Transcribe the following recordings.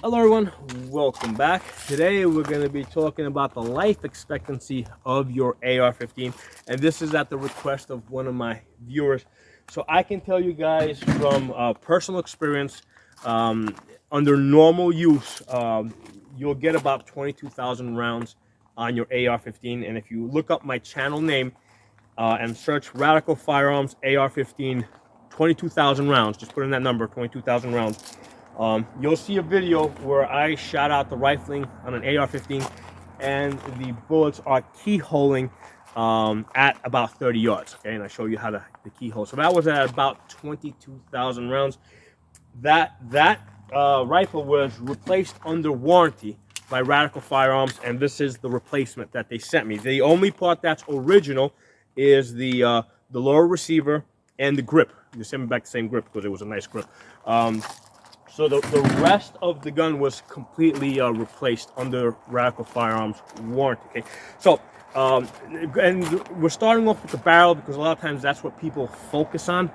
Hello everyone, welcome back. Today we're going to be talking about the life expectancy of your AR-15, and this is at the request of one of my viewers. So I can tell you guys from personal experience, under normal use, you'll get about 22,000 rounds on your AR-15, and if you look up my channel name and search Radical Firearms AR-15 22,000 rounds, just put in that number, 22,000 rounds. You'll see a video where I shot out the rifling on an AR-15 and the bullets are keyholing at about 30 yards, okay? And I show you how the keyhole. So that was at about 22,000 rounds. That rifle was replaced under warranty by Radical Firearms, and this is the replacement that they sent me. The only part that's original is the lower receiver and the grip. You sent me back the same grip because it was a nice grip. So the rest of the gun was completely replaced under Radical Firearms warranty. Okay? So, and we're starting off with the barrel because a lot of times that's what people focus on.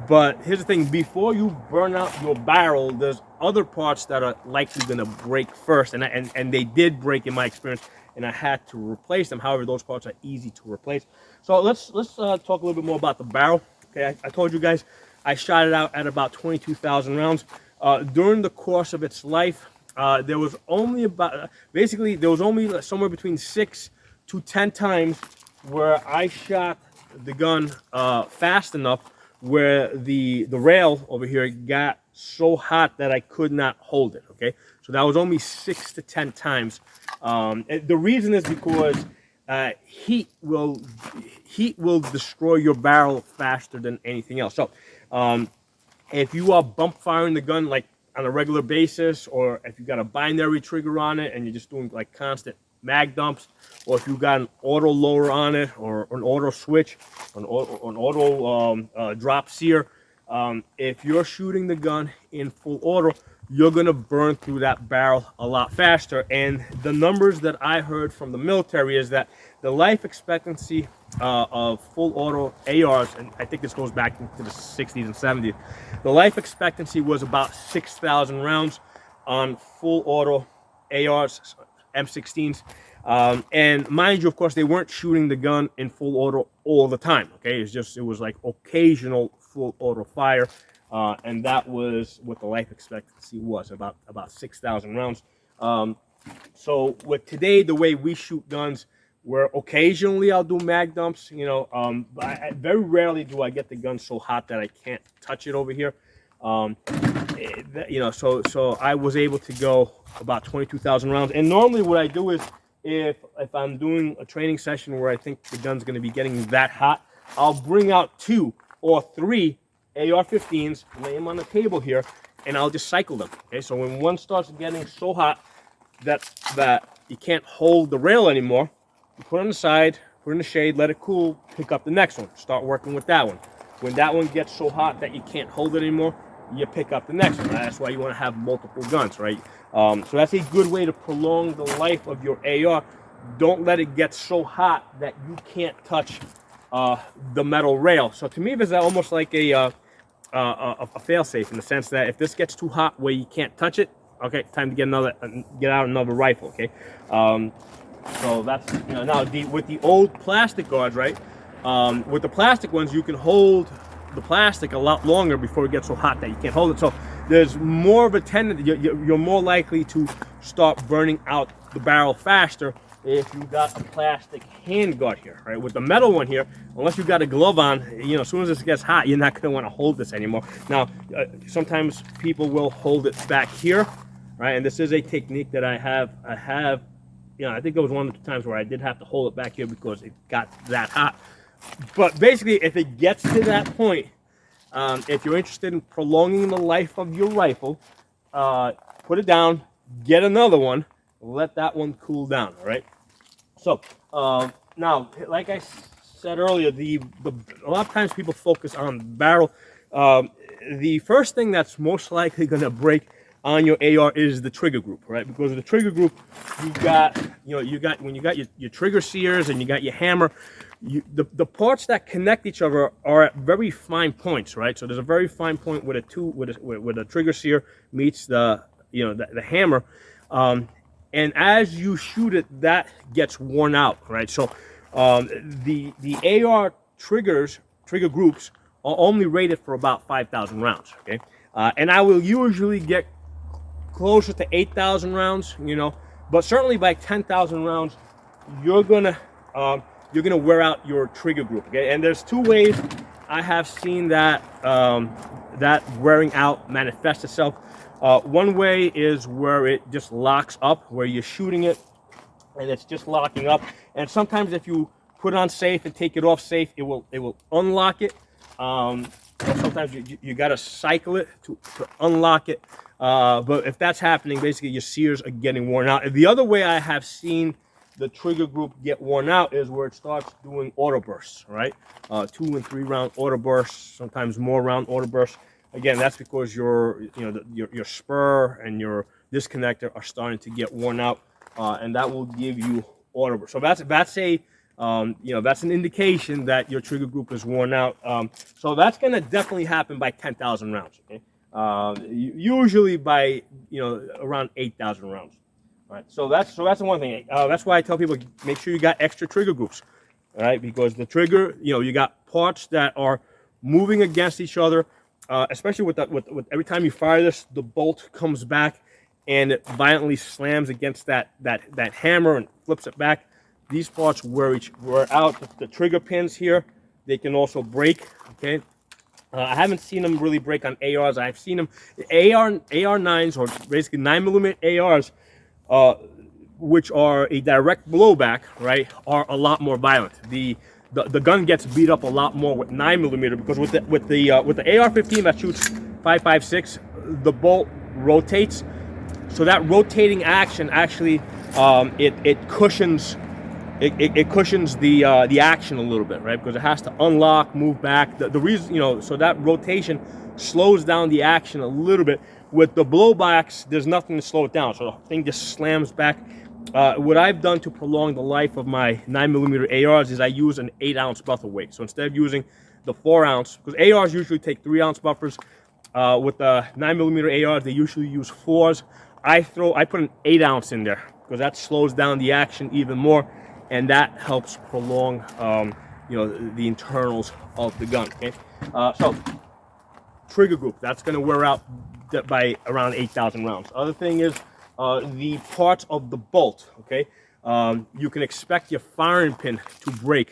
But here's the thing, before you burn out your barrel, there's other parts that are likely going to break first. And they did break in my experience, and I had to replace them. However, those parts are easy to replace. So let's talk a little bit more about the barrel. Okay, I told you guys, I shot it out at about 22,000 rounds. During the course of its life, there was only somewhere between 6 to 10 times where I shot the gun fast enough where the rail over here got so hot that I could not hold it, okay? So that was only 6 to 10 times. The reason is because heat will destroy your barrel faster than anything else. So if you are bump firing the gun like on a regular basis, or if you got a binary trigger on it and you're just doing like constant mag dumps, or if you got an auto lower on it, or an auto switch, an auto drop sear, if you're shooting the gun in full auto, you're gonna burn through that barrel a lot faster. And the numbers that I heard from the military is that the life expectancy of full auto ARs, and I think this goes back into the 60s and 70s, the life expectancy was about 6,000 rounds on full auto ARs, M16s. And mind you, of course, they weren't shooting the gun in full auto all the time, okay? It was like occasional full auto fire. And that was what the life expectancy was, about 6,000 rounds. So with today, the way we shoot guns, where occasionally I'll do mag dumps, you know, very rarely do I get the gun so hot that I can't touch it over here. You know, so I was able to go about 22,000 rounds. And normally what I do is, if I'm doing a training session where I think the gun's going to be getting that hot, I'll bring out 2 or 3 AR-15s, lay them on the table here, and I'll just cycle them. Okay, so when one starts getting so hot that you can't hold the rail anymore, you put it on the side, put it in the shade, let it cool, pick up the next one, start working with that one. When that one gets so hot that you can't hold it anymore, you pick up the next one. That's why you want to have multiple guns, right? So that's a good way to prolong the life of your AR. Don't let it get so hot that you can't touch the metal rail. So to me, this is almost like a fail-safe, in the sense that if this gets too hot where you can't touch it, okay, time to get out another rifle, okay? So that's, you know, now with the old plastic guards, right? With the plastic ones, you can hold the plastic a lot longer before it gets so hot that you can't hold it. So there's more of a tendency, you're more likely to start burning out the barrel faster if you got a plastic hand guard here, right? With the metal one here, unless you got a glove on, you know, as soon as this gets hot, you're not going to want to hold this anymore. Now, sometimes people will hold it back here, right? And this is a technique that I have, you know, I think it was one of the times where I did have to hold it back here because it got that hot. But basically, if it gets to that point, if you're interested in prolonging the life of your rifle, put it down, get another one, let that one cool down, all right? So now, like I said earlier, a lot of times people focus on the barrel. The first thing that's most likely going to break on your AR is the trigger group, right? Because of the trigger group, when you got your trigger sears and you got your hammer, the parts that connect each other are at very fine points, right? So there's a very fine point where the trigger sear meets the the hammer, and as you shoot it, that gets worn out, right? So the AR trigger groups are only rated for about 5,000 rounds, okay? And I will usually get closer to 8,000 rounds, but certainly by 10,000 rounds, you're gonna wear out your trigger group, okay? And there's two ways I have seen that that wearing out manifest itself. One way is where it just locks up, where you're shooting it and it's just locking up. And sometimes if you put it on safe and take it off safe, it will unlock it. Sometimes you gotta cycle it to unlock it. But if that's happening, basically your sears are getting worn out. And the other way I have seen the trigger group get worn out is where it starts doing auto bursts, right? 2 and 3 round auto bursts, sometimes more round auto bursts. Again, that's because your spur and your disconnector are starting to get worn out, and that will give you auto bursts. So that's a that's an indication that your trigger group is worn out. So that's going to definitely happen by 10,000 rounds. Okay, usually by around 8,000 rounds. All right, so that's the one thing. That's why I tell people, make sure you got extra trigger groups, all right? Because the trigger, you got parts that are moving against each other, especially with every time you fire this, the bolt comes back and it violently slams against that hammer and flips it back. These parts wear out. The trigger pins here, they can also break. Okay, I haven't seen them really break on ARs. I've seen them AR9s, or basically 9mm ARs. Which are a direct blowback, right, are a lot more violent. The gun gets beat up a lot more with 9mm, because with the AR-15 that shoots 5.56, the bolt rotates. So that rotating action actually it cushions the action a little bit, right? Because it has to unlock, move back. The reason, so that rotation slows down the action a little bit. With the blowbacks, there's nothing to slow it down, so the thing just slams back. What I've done to prolong the life of my 9mm ARs is I use an 8-ounce buffer weight. So instead of using the 4-ounce, because ARs usually take 3-ounce buffers, with the 9mm ARs, they usually use 4s. I put an 8-ounce in there because that slows down the action even more, and that helps prolong, the internals of the gun. Okay, so trigger group, that's going to wear out by around 8,000 rounds. Other thing is the parts of the bolt. Okay, you can expect your firing pin to break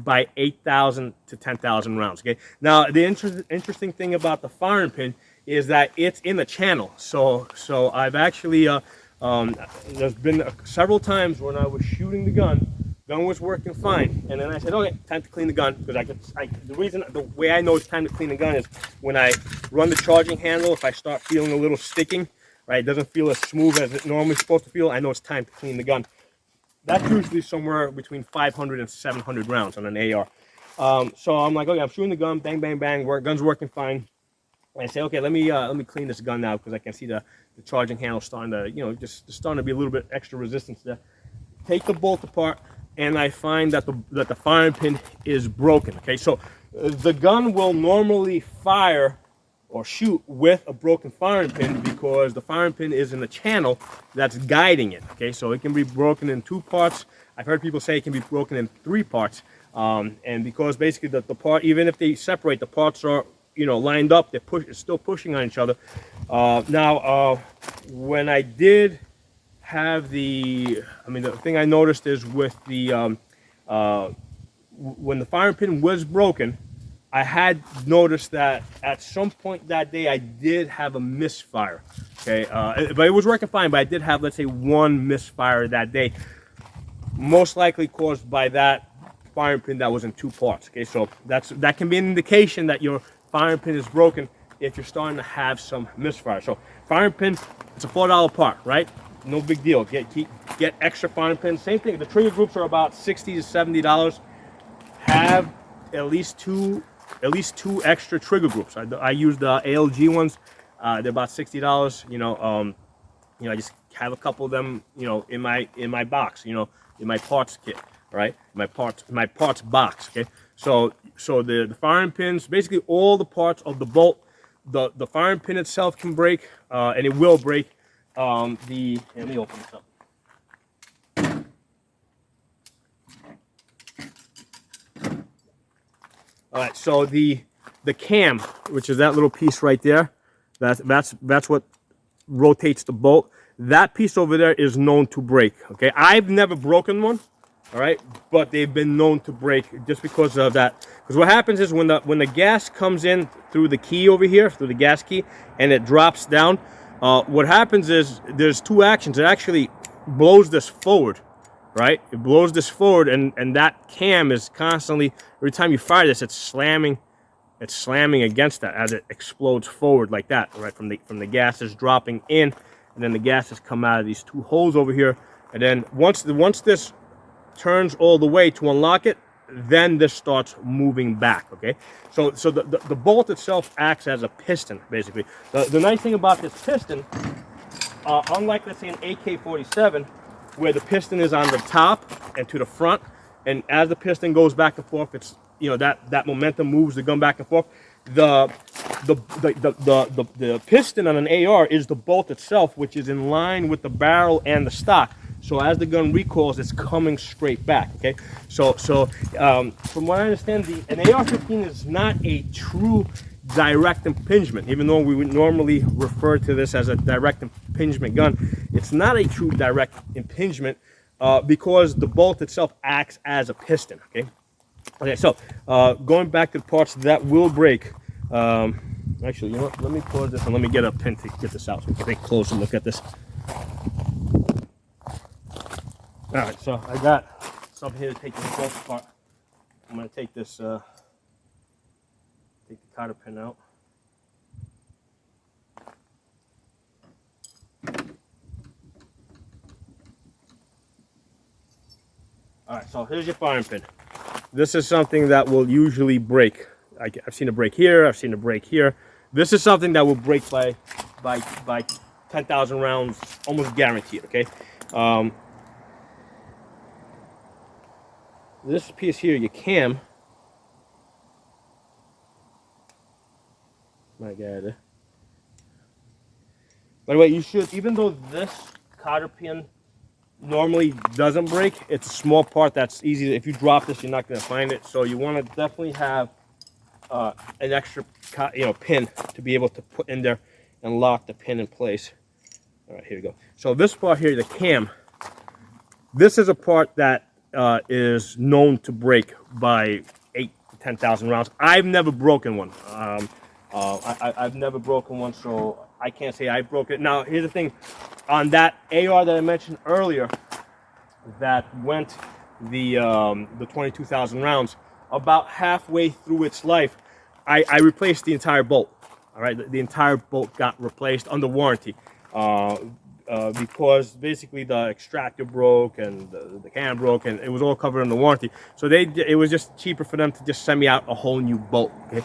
by 8,000 to 10,000 rounds. Okay, now the interesting thing about the firing pin is that it's in the channel. So I've actually there's been several times when I was shooting the gun was working fine, and then I said, okay, time to clean the gun, because the way I know it's time to clean the gun is when I run the charging handle. If I start feeling a little sticking, right, it doesn't feel as smooth as it normally is supposed to feel, I know it's time to clean the gun. That's usually somewhere between 500 and 700 rounds on an AR. So I'm like, okay, I'm shooting the gun, bang, bang, bang, gun's working fine. And I say, okay, let me clean this gun now, because I can see the charging handle starting to, just starting to be a little bit extra resistance there. Take the bolt apart, and I find that the firing pin is broken. Okay, so the gun will normally fire or shoot with a broken firing pin, because the firing pin is in the channel that's guiding it. Okay, so it can be broken in 2 parts. I've heard people say it can be broken in 3 parts, and because basically the part, even if they separate, the parts are lined up, it's still pushing on each other. Now, when I did have the thing I noticed is with the when the firing pin was broken, I had noticed that at some point that day I did have a misfire. Okay, but it was working fine, but I did have, let's say, 1 misfire that day, most likely caused by that firing pin that was in 2 parts. Okay, so that can be an indication that your firing pin is broken if you're starting to have some misfire. So firing pin, it's a $4 part, right? No big deal. Get extra firing pins. Same thing. The trigger groups are about $60 to $70. Have at least two extra trigger groups. I use the ALG ones. They're about $60. I just have a couple of them, in my box, in my parts kit, right? My parts box. Okay. So the firing pins, basically all the parts of the bolt, the firing pin itself can break, and it will break. let me open this up. All right, so the cam, which is that little piece right there, that's what rotates the bolt. That piece over there is known to break. Okay, I've never broken one. All right, but they've been known to break just because of that. Because what happens is when the gas comes in through the key over here, through the gas key, and it drops down, what happens is there's two actions. It actually blows this forward, right? It blows this forward, and that cam is constantly, every time you fire this, it's slamming against that as it explodes forward like that, right? From the gases dropping in, and then the gases come out of these two holes over here, and then once this turns all the way to unlock it, then this starts moving back. Okay, so the bolt itself acts as a piston, basically. The nice thing about this piston, unlike, let's say, an AK-47, where the piston is on the top and to the front, and as the piston goes back and forth, it's, you know, that momentum moves the gun back and forth. The piston on an AR is the bolt itself, which is in line with the barrel and the stock. So as the gun recoils, it's coming straight back. Okay, so from what I understand, an AR-15 is not a true direct impingement, even though we would normally refer to this as a direct impingement gun. It's not a true direct impingement because the bolt itself acts as a piston. Okay, so going back to the parts that will break. Actually, you know what? Let me pause this and let me get a pin to get this out so we can take a closer look at this. All right, so I got something here to take this bolt apart. I'm going to take this, take the cotter pin out. All right, so here's your firing pin. This is something that will usually break. I've seen it break here. I've seen it break here. This is something that will break by 10,000 rounds, almost guaranteed. Okay. This piece here, your cam. My God. By the way, you should, even though this cotter pin normally doesn't break, it's a small part that's easy. If you drop this, you're not going to find it. So you want to definitely have an extra, pin to be able to put in there and lock the pin in place. All right, here we go. So this part here, the cam, this is a part that is known to break by 8,000 to 10,000 rounds. I've never broken one. I've never broken one, so I can't say I broke it. Now, here's the thing. On that AR that I mentioned earlier that went the 22,000 rounds, about halfway through its life, I replaced the entire bolt. All right, the entire bolt got replaced under warranty because basically the extractor broke and the cam broke, and it was all covered under warranty. So it was just cheaper for them to just send me out a whole new bolt. Okay,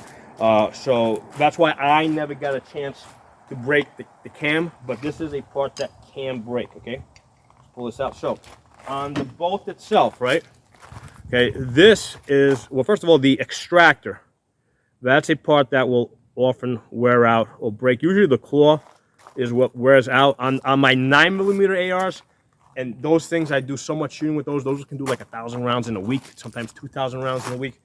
so that's why I never got a chance to break the cam, but this is a part that can break. Okay, let's pull this out. So on the bolt itself, right? Okay, this is, well, first of all, the extractor. That's a part that will often wear out or break. Usually the claw is what wears out. On my 9mm ARs, and those things, I do so much shooting with those. Those can do like 1,000 rounds in a week, sometimes 2,000 rounds in a week.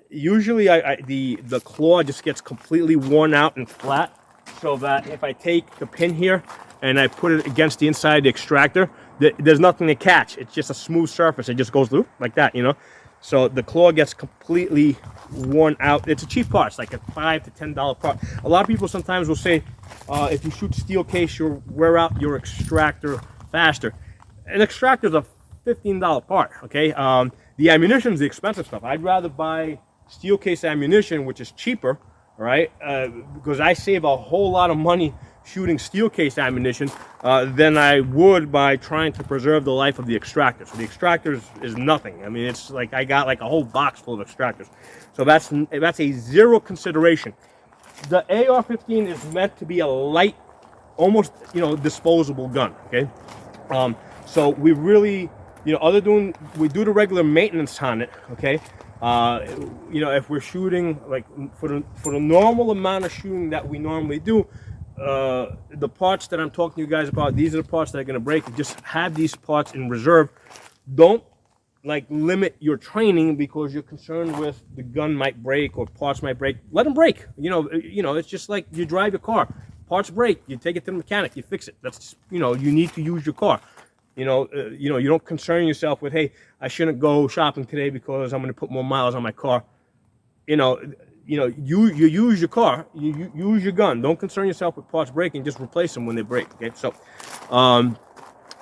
Usually the claw just gets completely worn out and flat, so that if I take the pin here and I put it against the inside of the extractor, there's nothing to catch. It's just a smooth surface. It just goes through like that, you know. So the claw gets completely worn out. It's a cheap part. It's like a $5 to $10 part. A lot of people sometimes will say, if you shoot steel case, you'll wear out your extractor faster. An extractor is a $15 part. Okay. The ammunition is the expensive stuff. I'd rather buy steel case ammunition, which is cheaper, right? Because I save a whole lot of money shooting steel case ammunition than I would by trying to preserve the life of the extractor. So the extractor is nothing. I mean, it's like I got like a whole box full of extractors. So that's a zero consideration. The AR-15 is meant to be a light, almost, disposable gun. Okay, so we really, we do the regular maintenance on it. Okay. If we're shooting like for the normal amount of shooting that we normally do, the parts that I'm talking to you guys about, these are the parts that are going to break. Just have these parts in reserve. Don't like limit your training because you're concerned with the gun might break or parts might break. Let them break. It's just like you drive your car. Parts break, you take it to the mechanic, you fix it. That's just, you need to use your car. You don't concern yourself with, hey, I shouldn't go shopping today because I'm going to put more miles on my car. You use your car, you use your gun. Don't concern yourself with parts breaking. Just replace them when they break. Okay,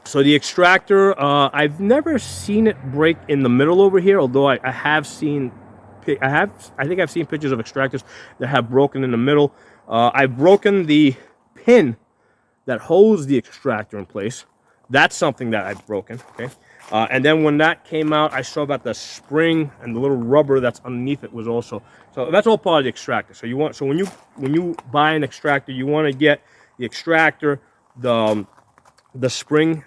so the extractor, I've never seen it break in the middle over here, although I have seen, I think I've seen pictures of extractors that have broken in the middle. I've broken the pin that holds the extractor in place. That's something that I've broken, okay? And then when that came out, I saw that the spring and the little rubber that's underneath it was also, so that's all part of the extractor. So when you buy an extractor, you want to get the extractor, the spring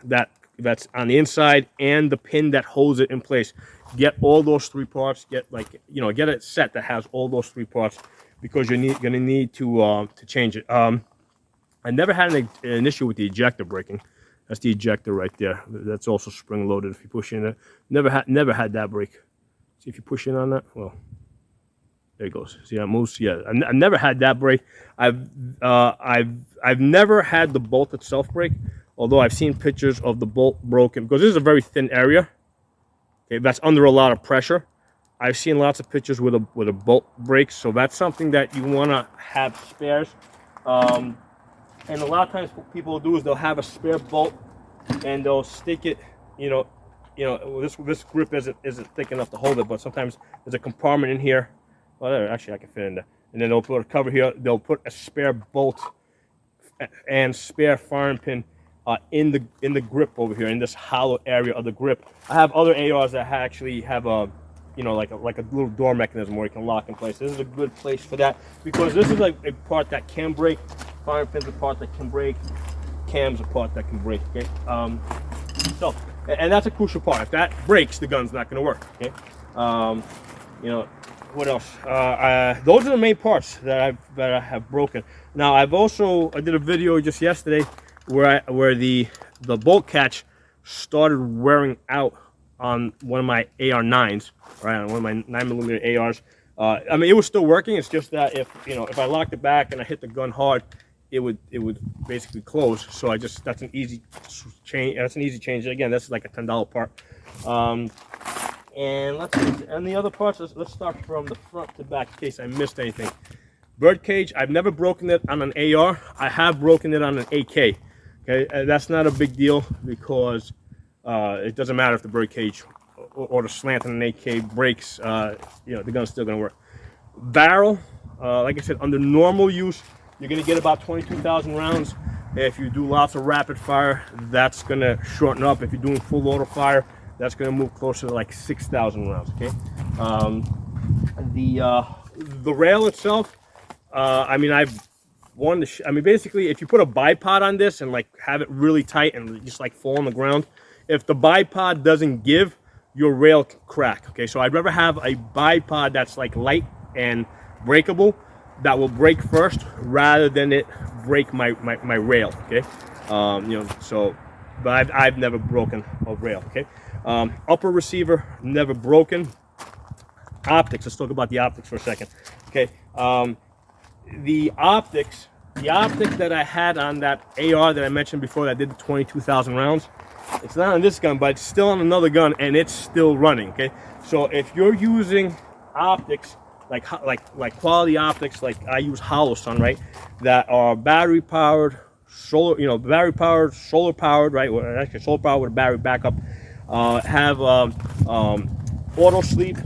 that's on the inside, and the pin that holds it in place. Get all those three parts. Get a set that has all those three parts, because you're gonna need to change it. I never had an issue with the ejector breaking. That's the ejector right there. That's also spring loaded. If you push in it, never had that break. See if you push in on that. Well, there it goes. See how it moves? Yeah, I've never had that break. I've never had the bolt itself break, although I've seen pictures of the bolt broken, because this is a very thin area. Okay, that's under a lot of pressure. I've seen lots of pictures with a bolt breaks, so that's something that you want to have spares. And a lot of times what people will do is they'll have a spare bolt and they'll stick it, this grip isn't thick enough to hold it, but sometimes there's a compartment in here. Well, there, actually I can fit in there. And then they'll put a cover here. They'll put a spare bolt and spare firing pin in the grip over here, in this hollow area of the grip. I have other ARs that actually have a, like a little door mechanism where you can lock in place. This is a good place for that, because this is like a part that can break. Firing pins a part that can break. Cams a part that can break. Okay. And that's a crucial part. If that breaks, the gun's not going to work. Okay. What else? Those are the main parts that I have broken. Now I did a video just yesterday where the bolt catch started wearing out on one of my AR-9s, right, on one of my 9mm ARs. I mean, it was still working. It's just that if I locked it back and I hit the gun hard, it would basically close. So that's an easy change. That's an easy change. Again, that's like a $10 part. And let's see, and the other parts, let's start from the front to back in case I missed anything. Bird cage, I've never broken it on an AR. I have broken it on an AK. Okay, that's not a big deal, because it doesn't matter if the bird cage or the slant on an AK breaks. The gun's still gonna work. Barrel, like I said, under normal use, you're gonna get about 22,000 rounds. If you do lots of rapid fire, that's gonna shorten up. If you're doing full auto fire, that's gonna move closer to like 6,000 rounds. Okay. The rail itself, basically, if you put a bipod on this and like have it really tight and just like fall on the ground, if the bipod doesn't give, your rail can crack. Okay, so I'd rather have a bipod that's like light and breakable, that will break first, rather than it break my rail. Okay, but I've never broken a rail. Okay, upper receiver, never broken. Optics, let's talk about the optics for a second. Okay, the optic that I had on that AR that I mentioned before that did the 22,000 rounds, it's not on this gun, but it's still on another gun, and it's still running. Okay, so if you're using optics like quality optics, like I use Hollow Sun, right, that are battery powered, solar powered, right, or actually solar powered with a battery backup, have auto sleep,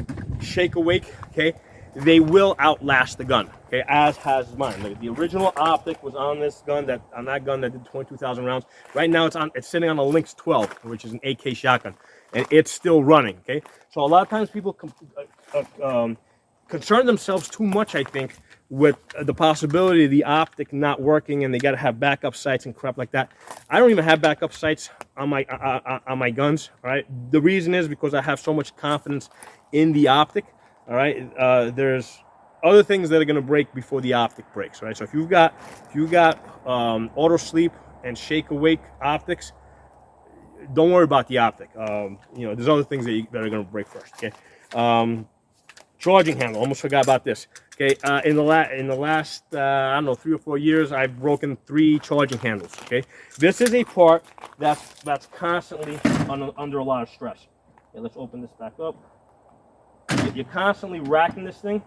shake awake, okay, they will outlast the gun. Okay, as has mine. Like the original optic was on this gun, on that gun that did 22,000 rounds. Right now it's sitting on a Lynx 12, which is an AK shotgun, and it's still running. Okay, so a lot of times people concern themselves too much, I think, with the possibility of the optic not working, and they got to have backup sights and crap like that. I don't even have backup sights on my guns. All right, the reason is because I have so much confidence in the optic. All right, there's other things that are going to break before the optic breaks, right? So if you've got auto sleep and shake awake optics, don't worry about the optic. You know, there's other things that are going to break first. Okay. Charging handle. Almost forgot about this. Okay. In the last I don't know, 3 or 4 years, I've broken 3 charging handles. Okay. This is a part that's constantly under a lot of stress. Okay, let's open this back up. You're constantly racking this thing.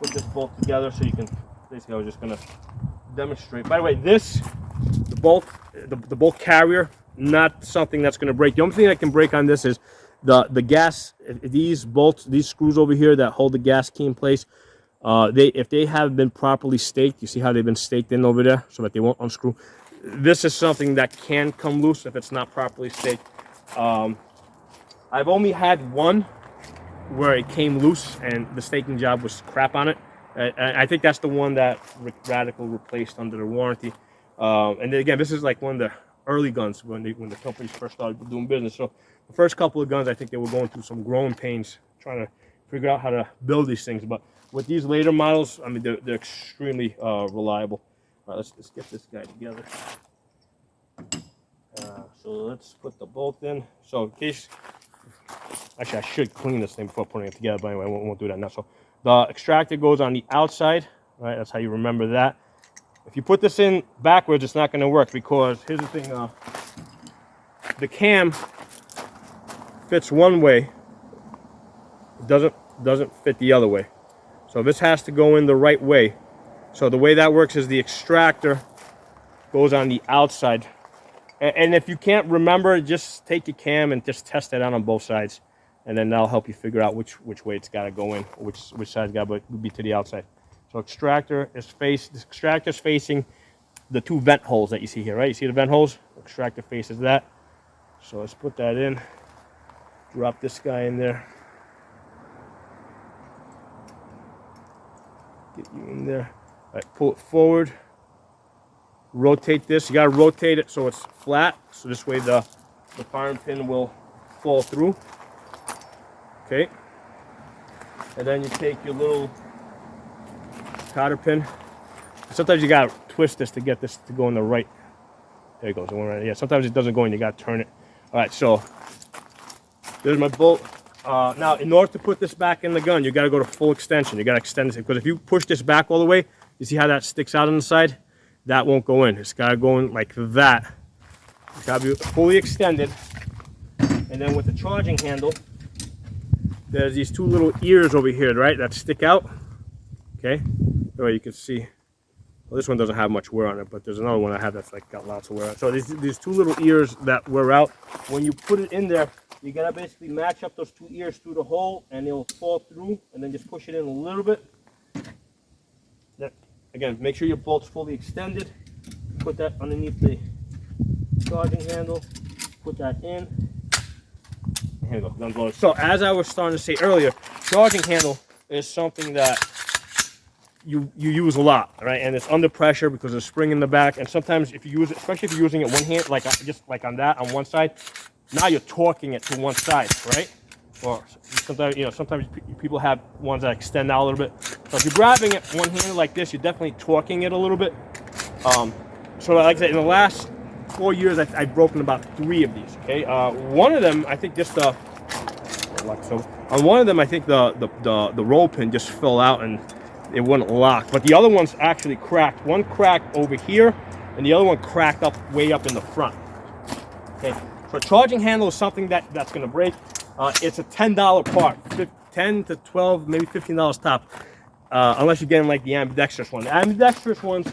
Put this bolt together so you can. Basically, I was just gonna demonstrate. By the way, the bolt carrier, not something that's gonna break. The only thing that can break on this is the gas. These bolts, these screws over here that hold the gas key in place. If they have been properly staked, you see how they've been staked in over there, so that they won't unscrew. This is something that can come loose if it's not properly staked. I've only had one where it came loose and the staking job was crap on it. I think that's the one that Radical replaced under the warranty. And then again, this is like one of the early guns when the companies first started doing business. So the first couple of guns, I think they were going through some growing pains trying to figure out how to build these things. But with these later models, I mean, they're extremely reliable. All right, let's get this guy together. So let's put the bolt in. So in case, actually I should clean this thing before putting it together, but anyway, I won't do that now. So the extractor goes on the outside, right? That's how you remember that. If you put this in backwards, it's not going to work, because here's the thing, the cam fits one way, it doesn't fit the other way. So this has to go in the right way. So the way that works is the extractor goes on the outside. And if you can't remember, just take your cam and just test it out on both sides, and then that'll help you figure out which way it's got to go in, or which side's got to be to the outside. So extractor's facing the 2 vent holes that you see here, right? You see the vent holes? Extractor faces that. So let's put that in. Drop this guy in there. Get you in there. All right, pull it forward. Rotate this. You got to rotate it so it's flat, so this way the firing pin will fall through. Okay. And then you take your little cotter pin. Sometimes you got to twist this to get this to go in the right. There it goes. Yeah, sometimes it doesn't go in. You got to turn it. All right, so there's my bolt. Now, in order to put this back in the gun, you got to go to full extension. You got to extend this, because if you push this back all the way, you see how that sticks out on the side? That won't go in. It's got to go in like that. It's got to be fully extended. And then with the charging handle, there's these 2 little ears over here, right, that stick out. Okay, that way you can see. Well, this one doesn't have much wear on it, but there's another one I have that's like got lots of wear on it. So these 2 little ears that wear out. When you put it in there, you gotta basically match up those 2 ears through the hole, and it'll fall through, and then just push it in a little bit. Again, make sure your bolt's fully extended. Put that underneath the charging handle. Put that in. Here we go, guns loaded. So as I was starting to say earlier, charging handle is something that you use a lot, right? And it's under pressure because there's a spring in the back. And sometimes if you use it, especially if you're using it one hand, like just like on that, on one side, now you're torquing it to one side, right? Or sometimes, you know, sometimes people have ones that extend out a little bit. So if you're grabbing it one-handed like this, you're definitely torquing it a little bit. So like I said, in the last 4 years, I've broken about 3 of these. Okay, one of them, I think just on one of them, I think the roll pin just fell out and it wouldn't lock. But the other ones actually cracked. One cracked over here, and the other one cracked up way up in the front. Okay, so charging handle is something that's going to break. It's a $10 part, $10 to $12, maybe $15 top, unless you're getting like the ambidextrous one. The ambidextrous ones,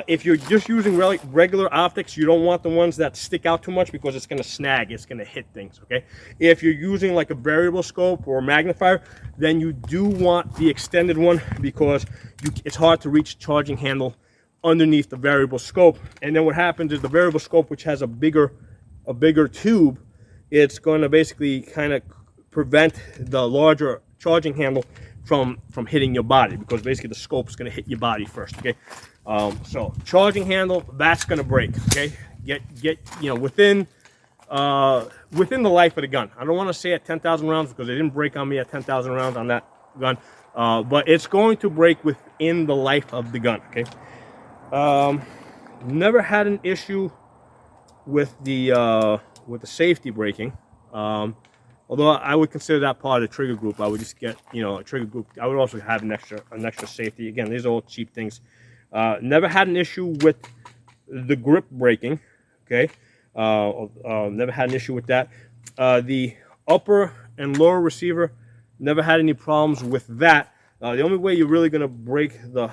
if you're just using regular optics, you don't want the ones that stick out too much, because it's going to snag, it's going to hit things, okay? If you're using like a variable scope or a magnifier, then you do want the extended one, because it's hard to reach charging handle underneath the variable scope. And then what happens is the variable scope, which has a bigger tube, it's going to basically kind of prevent the larger charging handle from hitting your body, because basically the scope is going to hit your body first. Okay, so charging handle, that's going to break. Okay, get you know, within within the life of the gun. I don't want to say at 10,000 rounds because they didn't break on me at 10,000 rounds on that gun, but it's going to break within the life of the gun. Okay. Never had an issue with the safety breaking. Although I would consider that part of the trigger group. I would just get, you know, a trigger group. I would also have an extra safety. Again, these are all cheap things. Never had an issue with the grip breaking. Okay. Never had an issue with that. The upper and lower receiver, never had any problems with that. The only way you're really gonna break the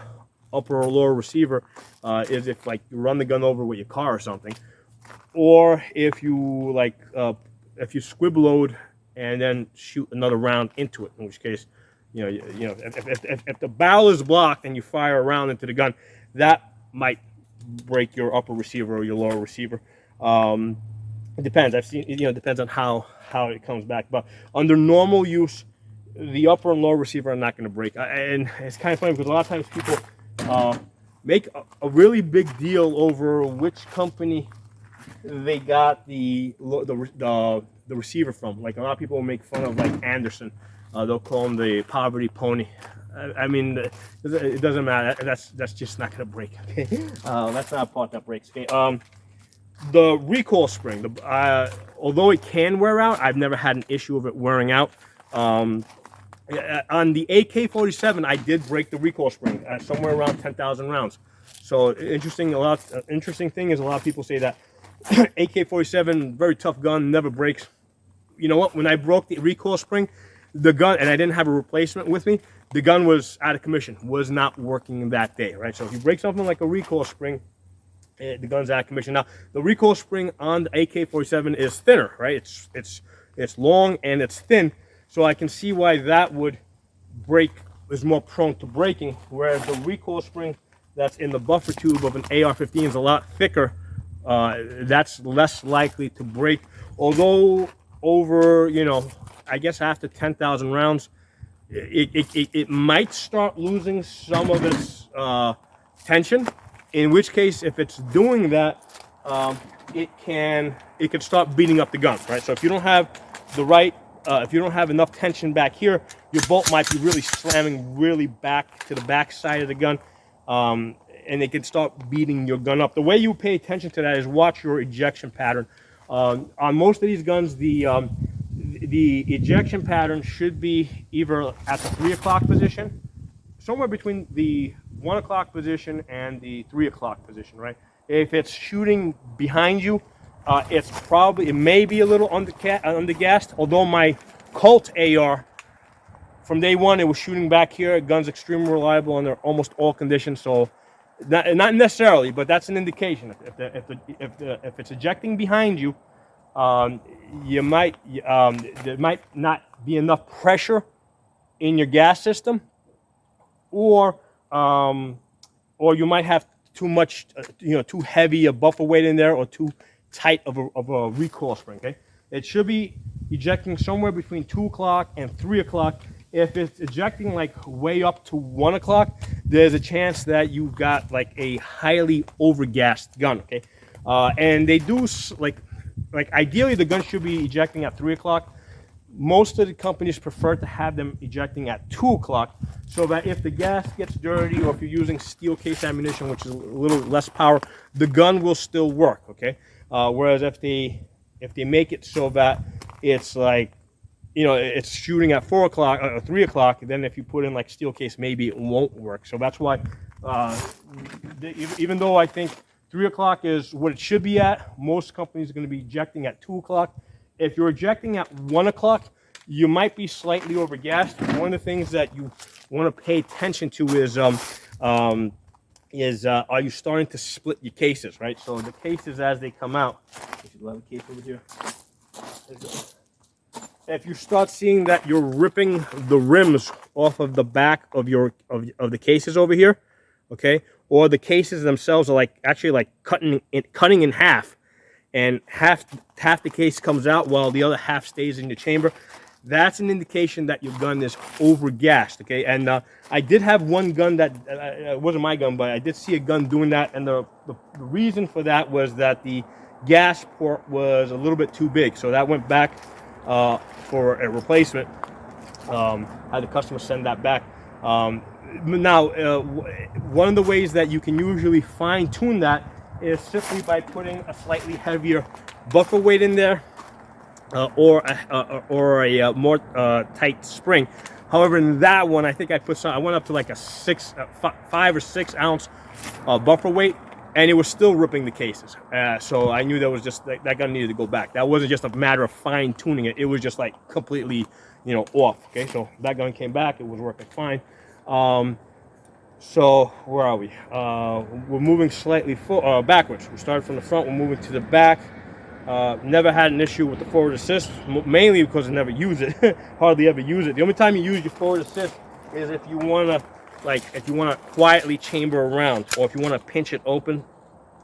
upper or lower receiver is if like you run the gun over with your car or something, or if you if you squib load and then shoot another round into it, in which case, if the barrel is blocked and you fire a round into the gun, that might break your upper receiver or your lower receiver. It depends. I've seen, it depends on how it comes back. But under normal use, the upper and lower receiver are not going to break. And it's kind of funny because a lot of times people make a really big deal over which company they got the receiver from. Like a lot of people will make fun of like Anderson. They'll call him the poverty pony. I mean, it doesn't matter. That's just not gonna break. Okay, that's not a part that breaks. Okay. The recoil spring, although it can wear out, I've never had an issue of it wearing out. On the AK-47, I did break the recoil spring at somewhere around 10,000 rounds. So interesting thing is a lot of people say that AK-47, very tough gun, never breaks. You know what? When I broke the recoil spring, the gun, and I didn't have a replacement with me, the gun was out of commission, was not working that day, right? So if you break something like a recoil spring, the gun's out of commission. Now, the recoil spring on the AK-47 is thinner, right? It's long and it's thin, so I can see why that would break, is more prone to breaking, whereas the recoil spring that's in the buffer tube of an AR-15 is a lot thicker. That's less likely to break, although over, I guess after 10,000 rounds, it might start losing some of its tension, in which case, if it's doing that, it can start beating up the gun, right? So if you don't have the right, if you don't have enough tension back here, your bolt might be really slamming really back to the back side of the gun, and it can start beating your gun up. The way you pay attention to that is watch your ejection pattern. On most of these guns, the ejection pattern should be either at the 3 o'clock position, somewhere between the 1 o'clock position and the 3 o'clock position, right? If it's shooting behind you, it may be a little undergassed, although my Colt AR, from day one, it was shooting back here. Gun's extremely reliable under almost all conditions, so not necessarily, but that's an indication. If it's ejecting behind you, there might not be enough pressure in your gas system, or you might have too much, too heavy a buffer weight in there, or too tight of a recoil spring. Okay, it should be ejecting somewhere between 2 o'clock and 3 o'clock. If it's ejecting like way up to 1 o'clock, there's a chance that you've got like a highly overgassed gun. Okay, and they do like ideally the gun should be ejecting at 3 o'clock. Most of the companies prefer to have them ejecting at 2 o'clock, so that if the gas gets dirty, or if you're using steel case ammunition, which is a little less power, the gun will still work. Okay, whereas if they make it so that it's like, it's shooting at 4 o'clock or 3 o'clock, then if you put in like steel case, maybe it won't work. So that's why, even though I think 3 o'clock is what it should be at, most companies are going to be ejecting at 2 o'clock. If you're ejecting at 1 o'clock, you might be slightly overgassed. One of the things that you want to pay attention to is are you starting to split your cases, right? So the cases as they come out, I should have a case over here. If you start seeing that you're ripping the rims off of the back of the cases over here, okay, or the cases themselves are actually cutting in half, and half the case comes out while the other half stays in the chamber, that's an indication that your gun is overgassed. Okay, and I did have one gun that it wasn't my gun, but I did see a gun doing that, and the reason for that was that the gas port was a little bit too big, so that went back for a replacement. Had the customer send that back. Now, one of the ways that you can usually fine tune that is simply by putting a slightly heavier buffer weight in there, or a more tight spring. However, in that one, I think I put some. I went up to like a 5 or 6 ounce buffer weight, and it was still ripping the cases. So I knew that was just that gun needed to go back. That wasn't just a matter of fine tuning it. It was just like completely, you know, off. Okay, so that gun came back. It was working fine. So where are we? We're moving slightly backwards. We started from the front. We're moving to the back. Never had an issue with the forward assist, mainly because I never use it. Hardly ever use it. The only time you use your forward assist is if you want to quietly chamber around, or if you want to pinch it open,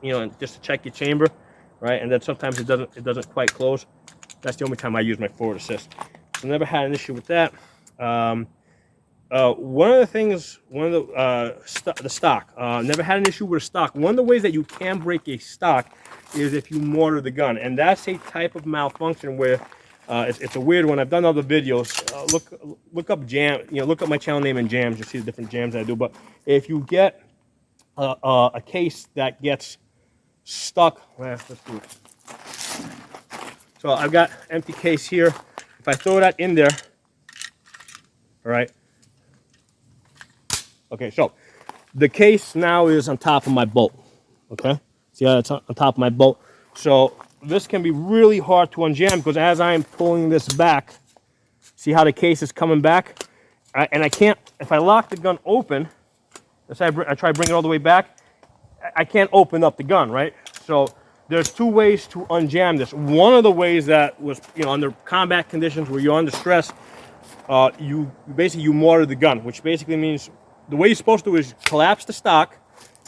you know, just to check your chamber, right? And then sometimes it doesn't quite close. That's the only time I use my forward assist. So never had an issue with that. One of the things, the stock. Never had an issue with a stock. One of the ways that you can break a stock is if you mortar the gun, and that's a type of malfunction where it's a weird one. I've done other videos. Look up jam. You know, look up my channel name and jams. You see the different jams I do. But if you get a case that gets stuck, let's do it. So I've got empty case here. If I throw that in there, all right. Okay, so the case now is on top of my bolt. Okay, see how it's on top of my bolt. So this can be really hard to unjam, because as I'm pulling this back, see how the case is coming back, and I can't. If I lock the gun open, let's say I try to bring it all the way back, I can't open up the gun, right? So there's 2 ways to unjam this. One of the ways that was, you know, under combat conditions where you're under stress, you mortar the gun, which basically means the way you're supposed to is collapse the stock,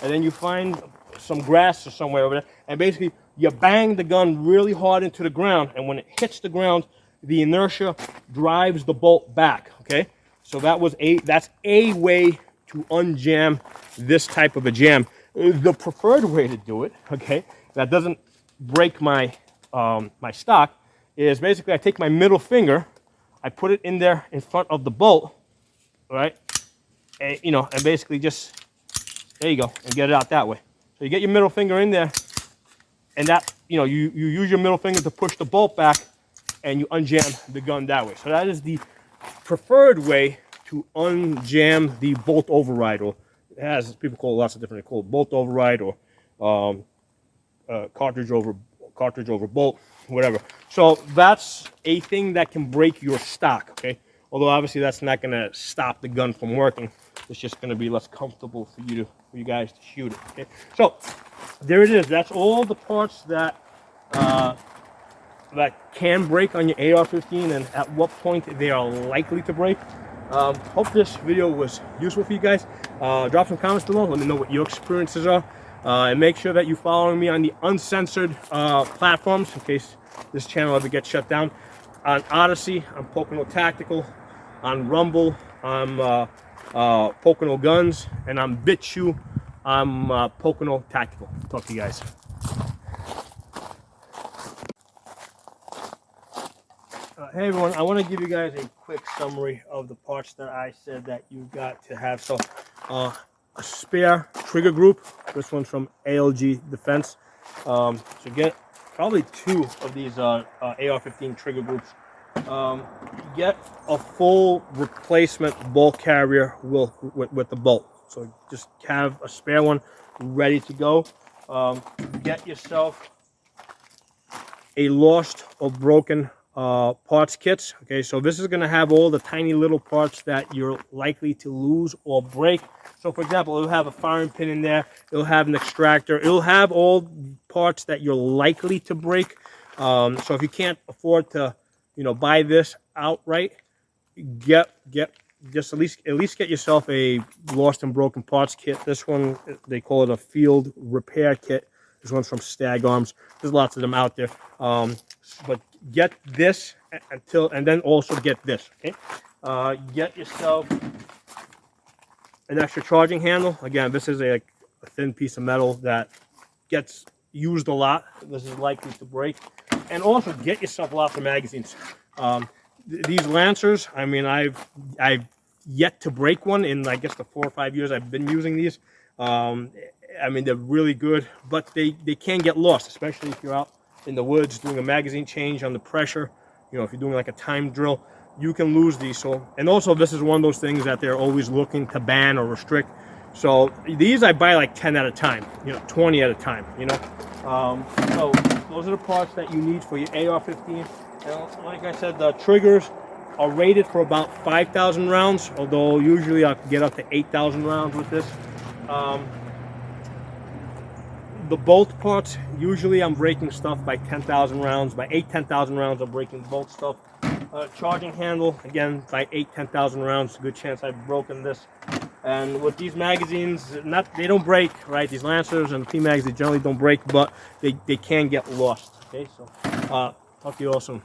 and then you find some grass or somewhere over there, and basically you bang the gun really hard into the ground, and when it hits the ground, the inertia drives the bolt back. Okay, so that's a way to unjam this type of a jam. The preferred way to do it, okay, that doesn't break my my stock, is basically I take my middle finger, I put it in there in front of the bolt, right, and, you know, and basically just, there you go, and get it out that way. So you get your middle finger in there, and that, you know, you use your middle finger to push the bolt back, and you unjam the gun that way. So that is the preferred way to unjam the bolt override, or it has, people call it lots of different, they call it bolt override, or cartridge over bolt, whatever. So that's a thing that can break your stock, okay? Although obviously that's not going to stop the gun from working. It's just going to be less comfortable for you guys to shoot it, okay? So there it is. That's all the parts that that can break on your AR-15, and at what point they are likely to break. Hope this video was useful for you guys. Drop some comments below. Let me know what your experiences are. And make sure that you're following me on the uncensored platforms in case this channel ever gets shut down. On Odyssey, I'm Pocono Tactical. On Rumble, I'm Pocono Guns. And on BitChute, I'm Pocono Tactical. Talk to you guys. Hey everyone, I want to give you guys a quick summary of the parts that I said that you got to have. So, a spare trigger group. This one's from ALG Defense. So get probably 2 of these AR-15 trigger groups. Get a full replacement bolt carrier with the bolt. So just have a spare one ready to go. Get yourself a lost or broken parts kits. Okay, so this is going to have all the tiny little parts that you're likely to lose or break. So for example, it'll have a firing pin in there, it'll have an extractor, it'll have all parts that you're likely to break. So if you can't afford to, you know, buy this outright, just at least get yourself a lost and broken parts kit. This one, they call it a field repair kit. This one's from Stag Arms. There's lots of them out there. But get this and then also get this. Okay, get yourself an extra charging handle. Again, this is a thin piece of metal that gets used a lot, this is likely to break. And also get yourself lots of magazines. These Lancers, I mean, I've yet to break one in, I guess, the 4 or 5 years I've been using these. I mean, they're really good, but they can get lost, especially if you're out in the woods doing a magazine change under pressure. You know, if you're doing like a time drill, you can lose these. So, and also this is one of those things that they're always looking to ban or restrict. So these I buy like 10 at a time, you know, 20 at a time, you know. So those are the parts that you need for your AR-15. And like I said, the triggers are rated for about 5,000 rounds, although usually I'll get up to 8,000 rounds with this. The bolt parts, usually I'm breaking stuff by 10,000 rounds. By 10,000 rounds, I'm breaking bolt stuff. Charging handle, again, by 10,000 rounds, good chance I've broken this. And with these magazines, they don't break, right? These Lancers and P-Mags, they generally don't break, but they can get lost. Okay, so talk to you all soon.